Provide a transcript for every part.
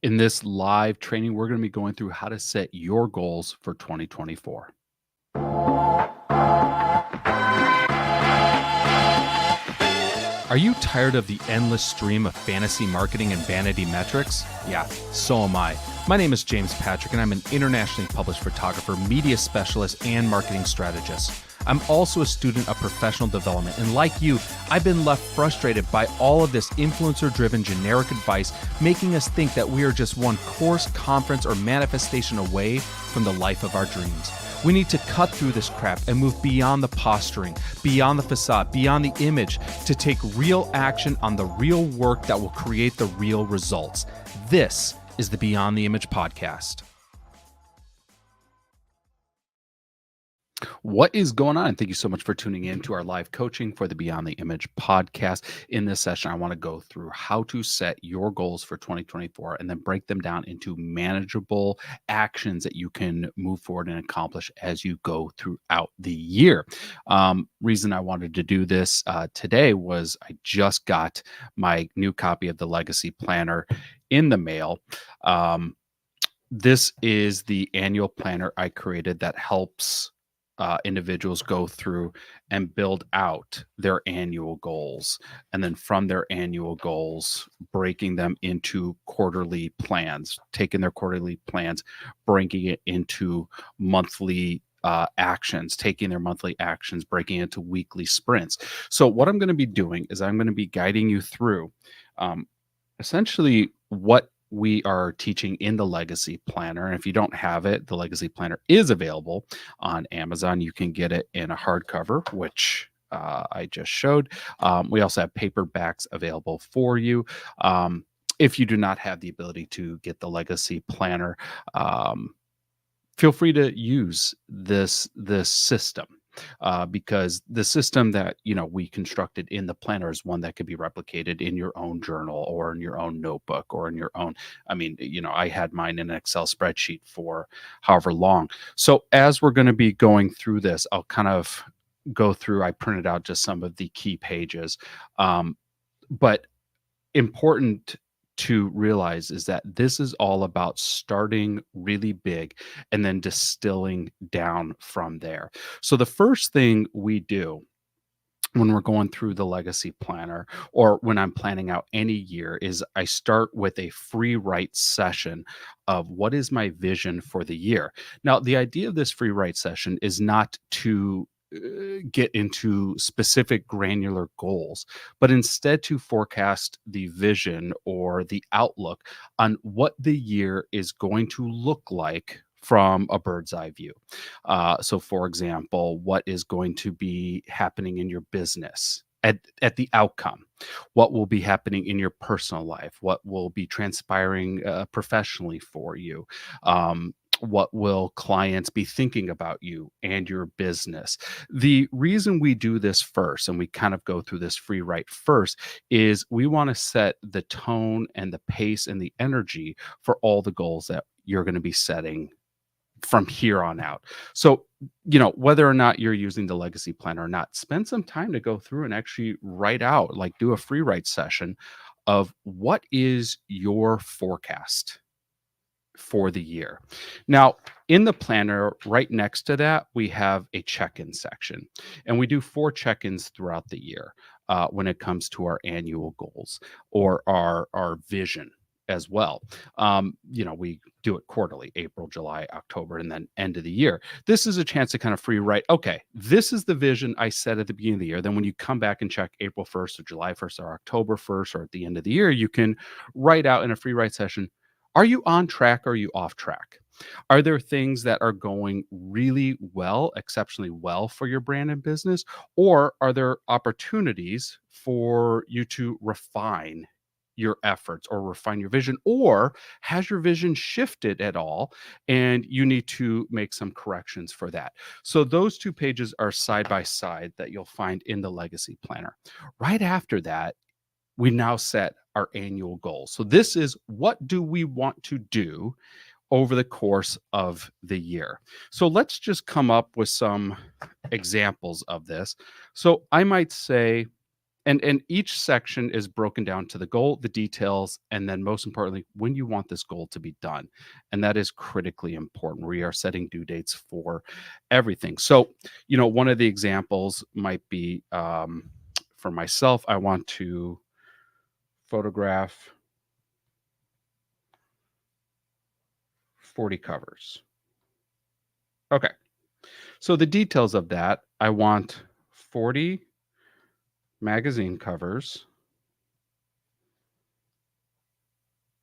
In this live training, we're going to be going through how to set your goals for 2024. Are you tired of the endless stream of fantasy marketing and vanity metrics? Yeah, so am I. My name is James Patrick, and I'm an internationally published photographer, media specialist, and marketing strategist. I'm also a student of professional development, and like you, I've been left frustrated by all of this influencer-driven generic advice, making us think that we are just one course, conference, or manifestation away from the life of our dreams. We need to cut through this crap and move beyond the posturing, beyond the facade, beyond the image to take real action on the real work that will create the real results. This is the Beyond the Image podcast. What is going on? Thank you so much for tuning in to our live coaching for the Beyond the Image podcast. In this session, I want to go through how to set your goals for 2024 and then break them down into manageable actions that you can move forward and accomplish as you go throughout the year. Reason I wanted to do this today was I just got my new copy of the Legacy Planner in the mail. This is the annual planner I created that helps individuals go through and build out their annual goals. And then from their annual goals, breaking them into quarterly plans, taking their quarterly plans, breaking it into monthly actions, taking their monthly actions, breaking into weekly sprints. So what I'm going to be doing is I'm going to be guiding you through essentially what we are teaching in the Legacy Planner. And if you don't have it, the Legacy Planner is available on Amazon. You can get it in a hardcover, which I just showed. We also have paperbacks available for you. If you do not have the ability to get the Legacy Planner, feel free to use this system. Because the system that we constructed in the planner is one that could be replicated in your own journal or in your own notebook or in your own. I had mine in an Excel spreadsheet for however long. So as we're going to be going through this, I'll kind of go through. I printed out just some of the key pages, but important to realize is that this is all about starting really big and then distilling down from there. So the first thing we do when we're going through the Legacy Planner or when I'm planning out any year is I start with a free write session of what is my vision for the year. Now, the idea of this free write session is not to get into specific granular goals, but instead to forecast the vision or the outlook on what the year is going to look like from a bird's eye view. So, for example, what is going to be happening in your business? At the outcome, what will be happening in your personal life, what will be transpiring professionally for you, what will clients be thinking about you and your business. The reason we do this first, and we kind of go through this free write first, is we want to set the tone and the pace and the energy for all the goals that you're going to be setting from here on out. So, whether or not you're using the Legacy Planner or not, spend some time to go through and actually write out, like do a free write session of what is your forecast for the year. Now, in the planner, right next to that, we have a check-in section, and we do 4 check-ins throughout the year when it comes to our annual goals or our vision as well. We do it quarterly, April, July, October, and then end of the year. This is a chance to kind of free write, okay, this is the vision I set at the beginning of the year. Then when you come back and check April 1st or July 1st or October 1st or at the end of the year, you can write out in a free write session, are you on track or are you off track? Are there things that are going really well, exceptionally well for your brand and business? Or are there opportunities for you to refine your efforts or refine your vision? Or has your vision shifted at all and you need to make some corrections for that? So those 2 pages are side by side that you'll find in the Legacy Planner. Right after that, we now set our annual goals. So this is, what do we want to do over the course of the year? So let's just come up with some examples of this. So I might say, And each section is broken down to the goal, the details, and then most importantly, when you want this goal to be done. And that is critically important. We are setting due dates for everything. So, one of the examples might be for myself, I want to photograph 40 covers. Okay. So the details of that, I want 40 magazine covers.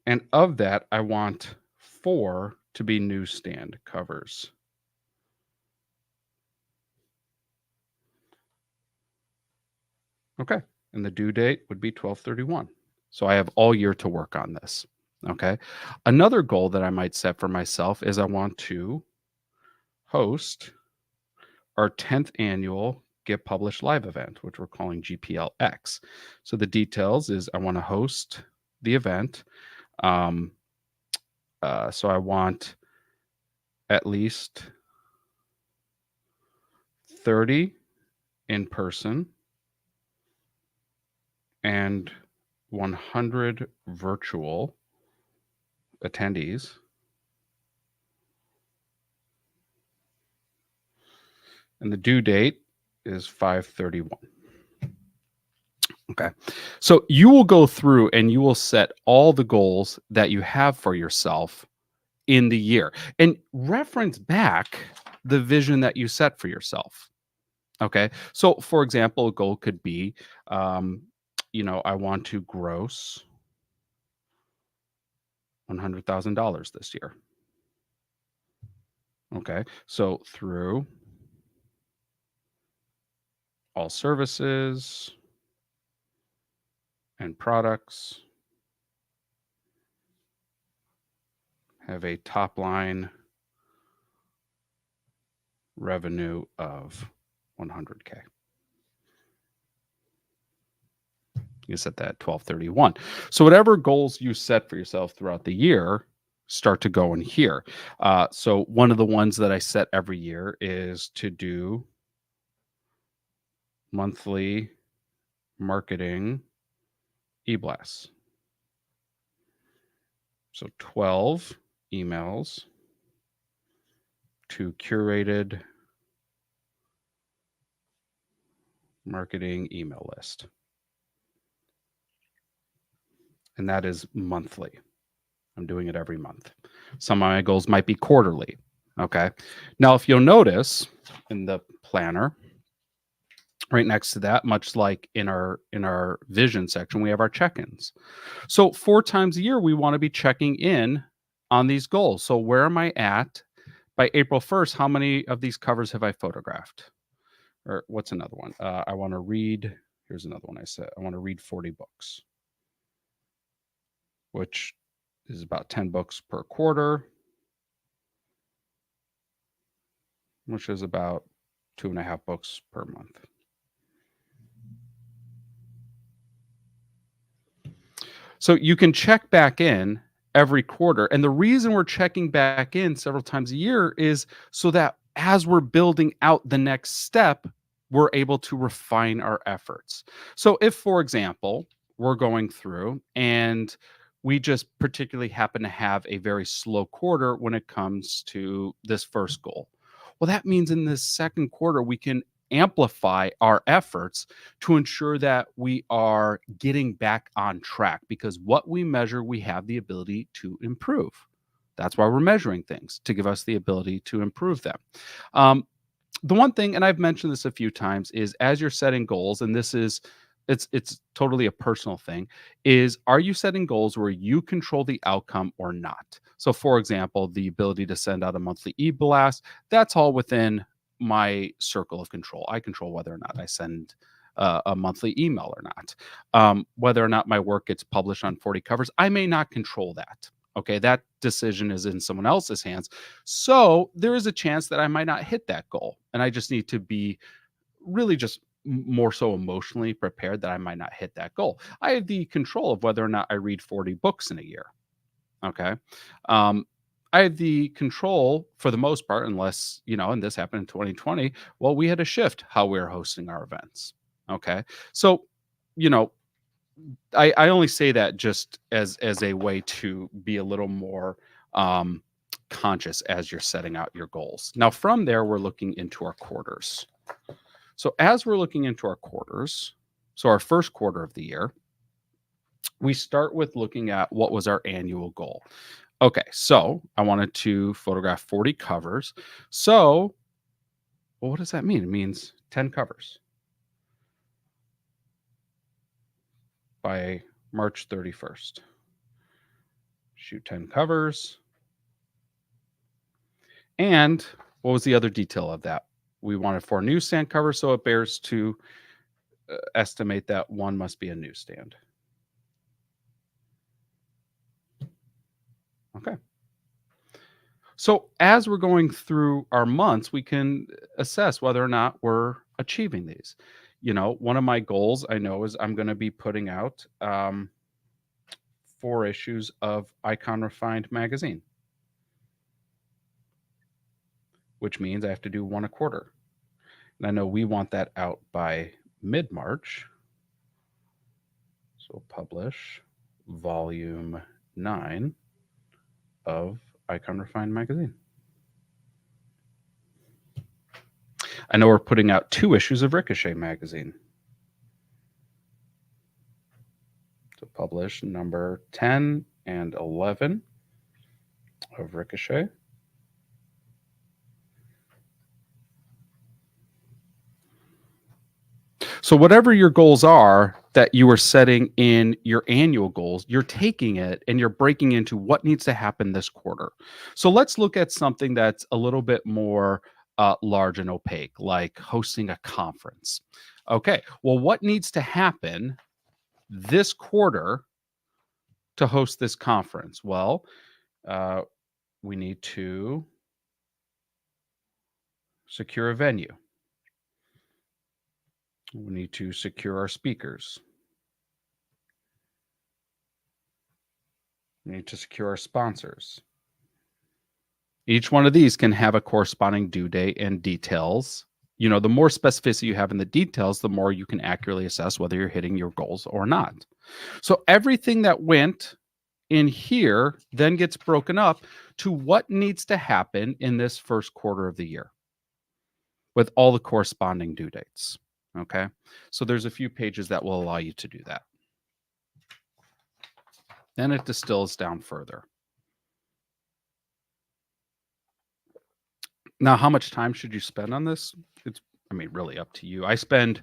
And of that, I want 4 to be newsstand covers. Okay. And the due date would be 12/31. So I have all year to work on this. Okay. Another goal that I might set for myself is I want to host our 10th annual Get Published Live event, which we're calling GPLX. So the details is I want to host the event. So I want at least 30 in person and 100 virtual attendees. And the due date is 5/31. Okay. So you will go through and you will set all the goals that you have for yourself in the year and reference back the vision that you set for yourself. Okay. So, for example, a goal could be, I want to gross $100,000 this year. Okay. So, through all services and products, have a top line revenue of 100K. You set that at 12/31. So whatever goals you set for yourself throughout the year start to go in here. So one of the ones that I set every year is to do monthly marketing e-blasts. So 12 emails to curated marketing email list. And that is monthly. I'm doing it every month. Some of my goals might be quarterly. Okay. Now, if you'll notice in the planner, right next to that, much like in our vision section, we have our check-ins. So 4 times a year, we want to be checking in on these goals. So where am I at by April 1st? How many of these covers have I photographed? Or what's another one? I want to read. Here's another one I said. I want to read 40 books, which is about 10 books per quarter, which is about 2.5 books per month. So you can check back in every quarter. And the reason we're checking back in several times a year is so that as we're building out the next step, we're able to refine our efforts. So if, for example, we're going through and we just particularly happen to have a very slow quarter when it comes to this first goal. Well, that means in this second quarter, we can amplify our efforts to ensure that we are getting back on track because what we measure, we have the ability to improve. That's why we're measuring things to give us the ability to improve them. The one thing, and I've mentioned this a few times, is as you're setting goals, and this is it's totally a personal thing, is are you setting goals where you control the outcome or not? So for example, the ability to send out a monthly e-blast, that's all within my circle of control. I control whether or not I send a monthly email or not. Whether or not my work gets published on 40 covers, I may not control that. Okay, that decision is in someone else's hands. So there is a chance that I might not hit that goal. And I just need to be really just more so emotionally prepared that I might not hit that goal. I have the control of whether or not I read 40 books in a year. Okay. I have the control for the most part, unless, and this happened in 2020. Well, we had to shift how we are hosting our events. Okay. So you know, I only say that just as a way to be a little more conscious as you're setting out your goals. Now, from there, we're looking into our quarters. So as we're looking into our quarters, so our first quarter of the year, we start with looking at what was our annual goal. Okay, so I wanted to photograph 40 covers. So, well, what does that mean? It means 10 covers by March 31st. Shoot 10 covers. And what was the other detail of that? We wanted 4 newsstand covers, so it bears to estimate that one must be a newsstand. Okay. So as we're going through our months, we can assess whether or not we're achieving these. You know, one of my goals I know is I'm going to be putting out 4 issues of Icon Refined magazine, which means I have to do 1 a quarter. And I know we want that out by mid-March. So publish volume 9 of Icon Refined magazine. I know we're putting out 2 issues of Ricochet magazine. So publish number 10 and 11 of Ricochet. So whatever your goals are that you are setting in your annual goals, you're taking it and you're breaking into what needs to happen this quarter. So let's look at something that's a little bit more large and opaque, like hosting a conference. Okay, well, what needs to happen this quarter to host this conference? Well, we need to secure a venue. We need to secure our speakers. We need to secure our sponsors. Each one of these can have a corresponding due date and details. You know, the more specificity you have in the details, the more you can accurately assess whether you're hitting your goals or not. So everything that went in here then gets broken up to what needs to happen in this first quarter of the year with all the corresponding due dates. Okay, so there's a few pages that will allow you to do that. Then it distills down further. Now, how much time should you spend on this? It's, I mean, really up to you. I spend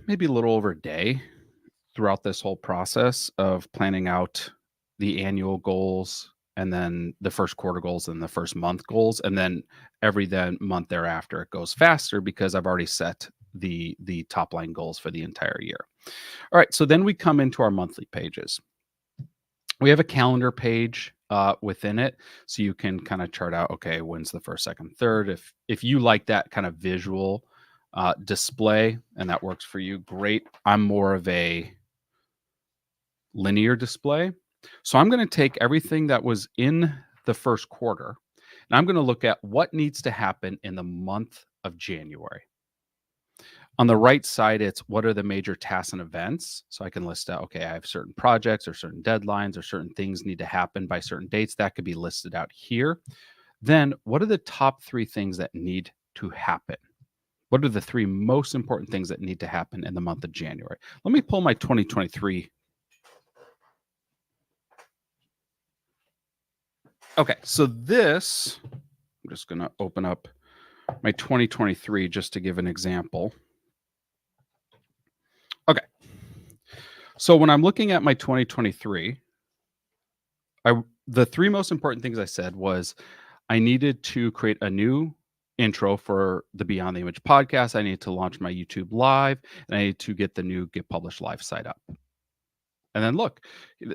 maybe a little over a day throughout this whole process of planning out the annual goals and then the first quarter goals and the first month goals. And then every then month thereafter, it goes faster because I've already set the top line goals for the entire year. All right. So then we come into our monthly pages. We have a calendar page within it. So you can kind of chart out, okay, when's the first, second, third. If you like that kind of visual display and that works for you, great. I'm more of a linear display. So I'm going to take everything that was in the first quarter and I'm going to look at what needs to happen in the month of January. On the right side, it's what are the major tasks and events. So I can list out, okay, I have certain projects or certain deadlines or certain things need to happen by certain dates. That could be listed out here. Then what are the top 3 things that need to happen? What are the 3 most important things that need to happen in the month of January? Let me pull my 2023. Okay, so this, I'm just going to open up my 2023 just to give an example. Okay, so when I'm looking at my 2023, the 3 most important things I said was I needed to create a new intro for the Beyond the Image podcast. I need to launch my YouTube live, and I need to get the new Get Published Live site up. And then look,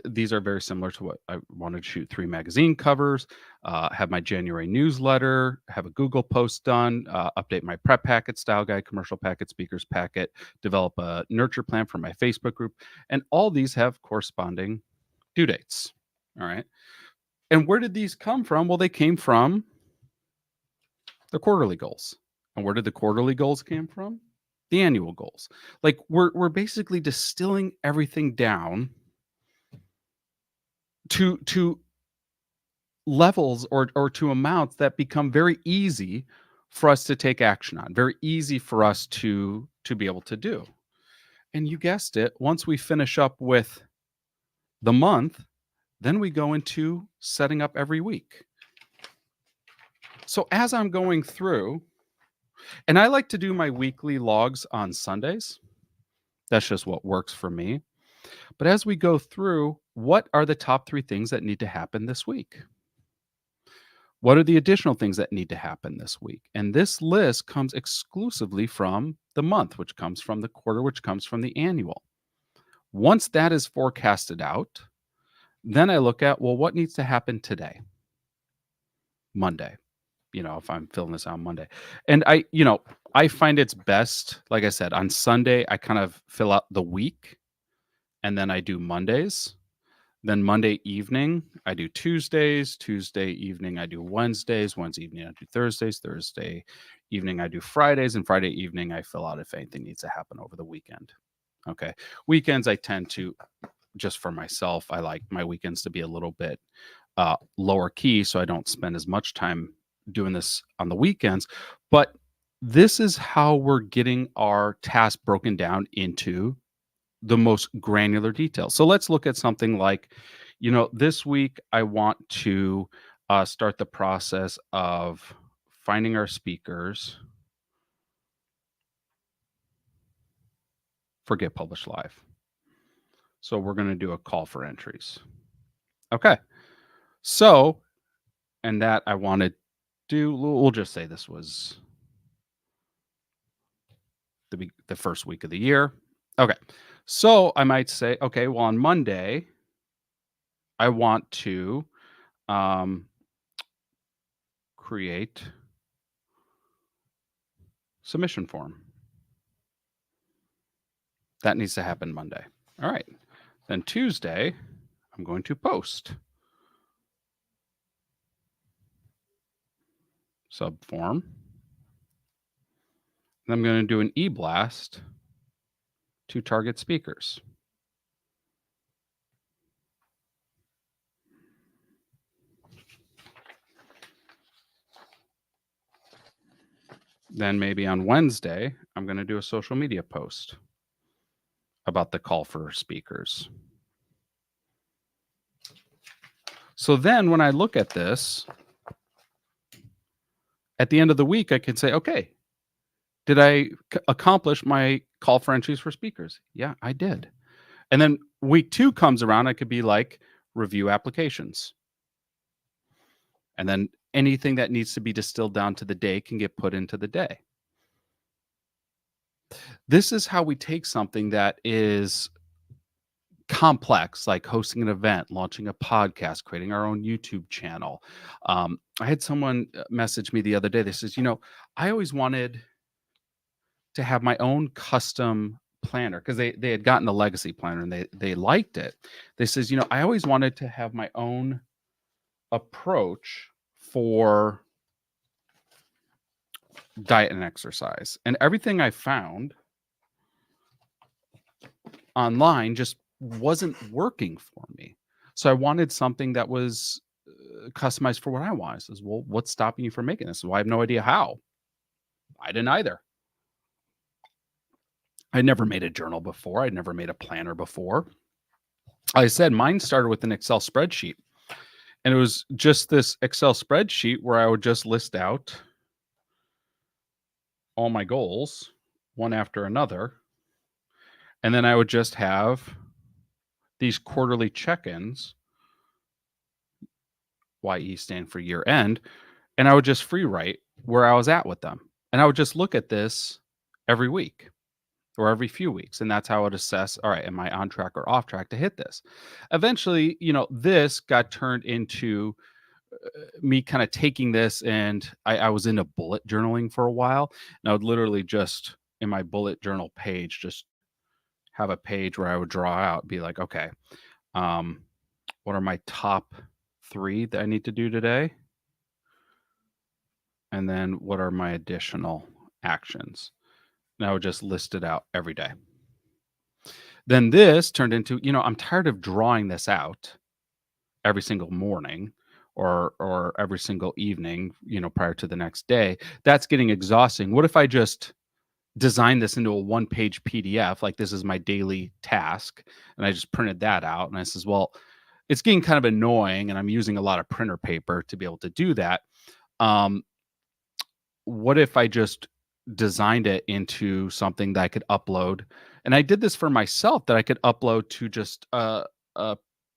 these are very similar to what I wanted to shoot 3 magazine covers, have my January newsletter, have a Google post done, update my prep packet, style guide, commercial packet, speakers packet, develop a nurture plan for my Facebook group. And all these have corresponding due dates. All right. And where did these come from? Well, they came from the quarterly goals. And where did the quarterly goals came from? the annual goals. Like we're basically distilling everything down to levels or to amounts that become very easy for us to take action on, very easy for us to be able to do. And you guessed it, once we finish up with the month, then we go into setting up every week. So as I'm going through, and I like to do my weekly logs on Sundays. That's just what works for me. But as we go through, what are the top 3 things that need to happen this week? What are the additional things that need to happen this week? And this list comes exclusively from the month, which comes from the quarter, which comes from the annual. Once that is forecasted out, then I look at, well, what needs to happen today? Monday. If I'm filling this out Monday. And I find it's best, like I said, on Sunday, I kind of fill out the week and then I do Mondays. Then Monday evening, I do Tuesdays. Tuesday evening, I do Wednesdays. Wednesday evening, I do Thursdays. Thursday evening, I do Fridays. And Friday evening, I fill out if anything needs to happen over the weekend. Okay. Weekends, I tend to, just for myself, I like my weekends to be a little bit lower key so I don't spend as much time doing this on the weekends. But this is how we're getting our task broken down into the most granular details. So let's look at something like, this week I want to start the process of finding our speakers for Get Published Live. So we're going to do a call for entries. Okay. So, and that I want to do, we'll just say this was the first week of the year. Okay. So I might say, okay, well, on Monday, I want to create submission form. That needs to happen Monday. All right. Then Tuesday, I'm going to post sub form. And I'm going to do an e-blast to target speakers. Then maybe on Wednesday, I'm going to do a social media post about the call for speakers. So then when I look at this, at the end of the week, I can say, okay, did I accomplish my call for entries for speakers? Yeah, I did. And then week 2 comes around, I could be like, review applications. And then anything that needs to be distilled down to the day can get put into the day. This is how we take something that is complex, like hosting an event, launching a podcast, creating our own YouTube channel. I had someone message me the other day. They says, I always wanted to have my own custom planner because they had gotten a legacy planner and they liked it. They says, I always wanted to have my own approach for diet and exercise. And everything I found online just wasn't working for me. So I wanted something that was customized for what I want. I says, well, what's stopping you from making this? Well, I have no idea how. I didn't either. I never made a journal before. I'd never made a planner before. I said mine started with an Excel spreadsheet. And it was just this Excel spreadsheet where I would just list out all my goals, one after another. And then I would just have these quarterly check-ins, YE stand for year end, and I would just free write where I was at with them. And I would just look at this every week or every few weeks. And that's how I would assess, all right, am I on track or off track to hit this? Eventually, this got turned into me kind of taking this, and I was into bullet journaling for a while. And I would literally just, in my bullet journal page, just have a page where I would draw out, be like, okay, what are my top 3 that I need to do today? And then what are my additional actions? and I would just list it out every day. Then this turned into, I'm tired of drawing this out every single morning or every single evening, prior to the next day. That's getting exhausting. What if I just design this into a one-page PDF, like this is my daily task, and I just printed that out, and I says, well, it's getting kind of annoying, and I'm using a lot of printer paper to be able to do that. Um, what if I just designed it into something that I could upload? And I did this for myself, that I could upload to just a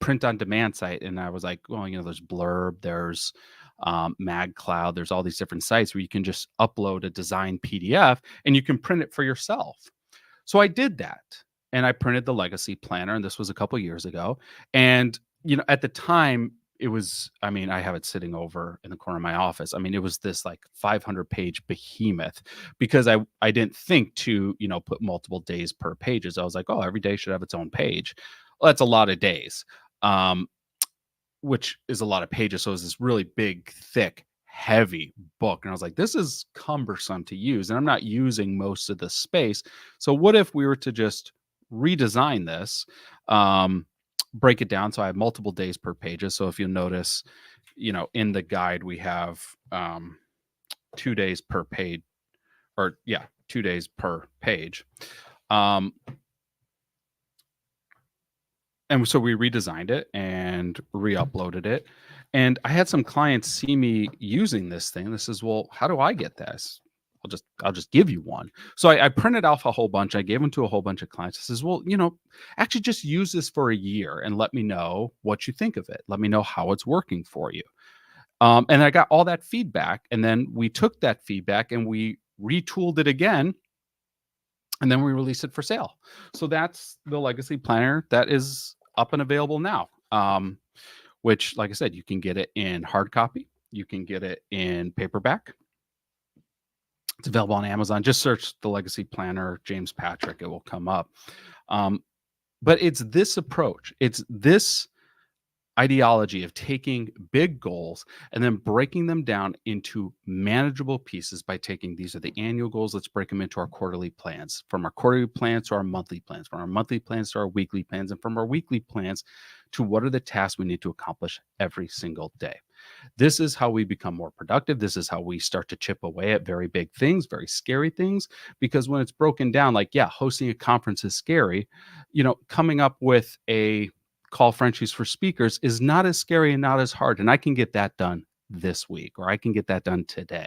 print on demand site. And I was like, well, there's Blurb, there's MagCloud, there's all these different sites where you can just upload a designed PDF and you can print it for yourself. So I did that, and I printed the Legacy Planner, and this was a couple years ago. And at the time, it was, I have it sitting over in the corner of my office. It was this like 500-page behemoth, because I didn't think to, put multiple days per pages. I was like, oh, every day should have its own page. Well, that's a lot of days, which is a lot of pages. So it was this really big, thick, heavy book. And I was like, this is cumbersome to use, and I'm not using most of the space. So what if we were to just redesign this, break it down so I have multiple days per pages. So if you notice, in the guide, we have 2 days per page, or 2 days per page. And so we redesigned it and re-uploaded it. And I had some clients see me using this thing. This is, well, how do I get this? I'll just give you one. So I printed off a whole bunch. I gave them to a whole bunch of clients. I says, well, actually just use this for a year and let me know what you think of it. Let me know how it's working for you. And I got all that feedback. And then we took that feedback and we retooled it again. And then we released it for sale. So that's the Legacy Planner that is up and available now. Which, like I said, you can get it in hard copy. You can get it in paperback. It's available on Amazon. Just search the Legacy Planner, James Patrick. It will come up. But it's this approach. It's this ideology of taking big goals and then breaking them down into manageable pieces by taking, these are the annual goals, let's break them into our quarterly plans, from our quarterly plans to our monthly plans, from our monthly plans to our weekly plans, and from our weekly plans to what are the tasks we need to accomplish every single day. This is how we become more productive. This is how we start to chip away at very big things, very scary things, because when it's broken down, like, hosting a conference is scary, coming up with a call Frenchies for speakers is not as scary and not as hard. And I can get that done this week, or I can get that done today.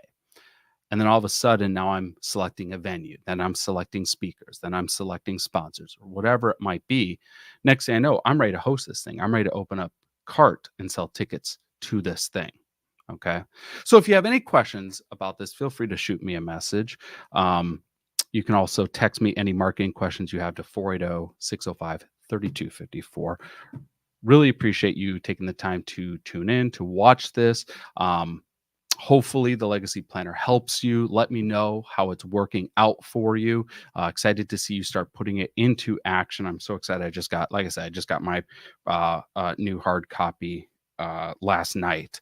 And then all of a sudden, now I'm selecting a venue, then I'm selecting speakers, then I'm selecting sponsors, or whatever it might be. Next thing I know, I'm ready to host this thing. I'm ready to open up cart and sell tickets to this thing. Okay. So if you have any questions about this, feel free to shoot me a message. You can also text me any marketing questions you have to 480-605-3254. Really appreciate you taking the time to tune in, to watch this. Hopefully the Legacy Planner helps you. Let me know how it's working out for you. Excited to see you start putting it into action. I'm so excited. Like I said, I just got my new hard copy last night.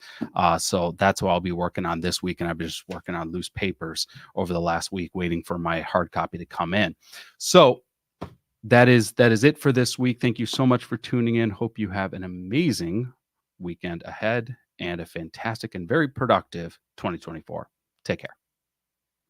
So that's what I'll be working on this week. And I've been just working on loose papers over the last week, waiting for my hard copy to come in. So that is it for this week. Thank you so much for tuning in. Hope you have an amazing weekend ahead and a fantastic and very productive 2024. Take care.